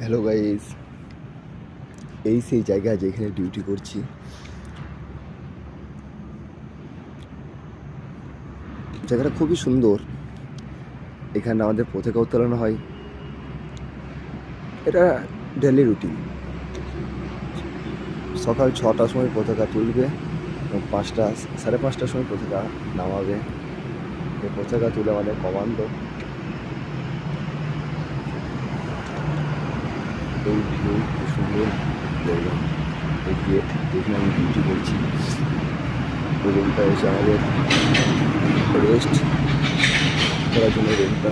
Hello guys, এই সেই জায়গা যেখানে ডিউটি করছি। জায়গাটা খুবই সুন্দর। এখানে আমাদের পতাকা উত্তোলন হয়। এটা ডেলি রুটিন। সকাল 6টার সময় পতাকা তুলবে এবং 5:30 সময় পতাকা নামাবে। এই পতাকা তুলে আমাদের কমান্ডো এই ভিউ খুব সুন্দর জায়গা। এই গেট যেখানে আমি ডিউটি করছি, ওই রুমটা হচ্ছে আমাদের রেস্ট করার জন্য রুমটা।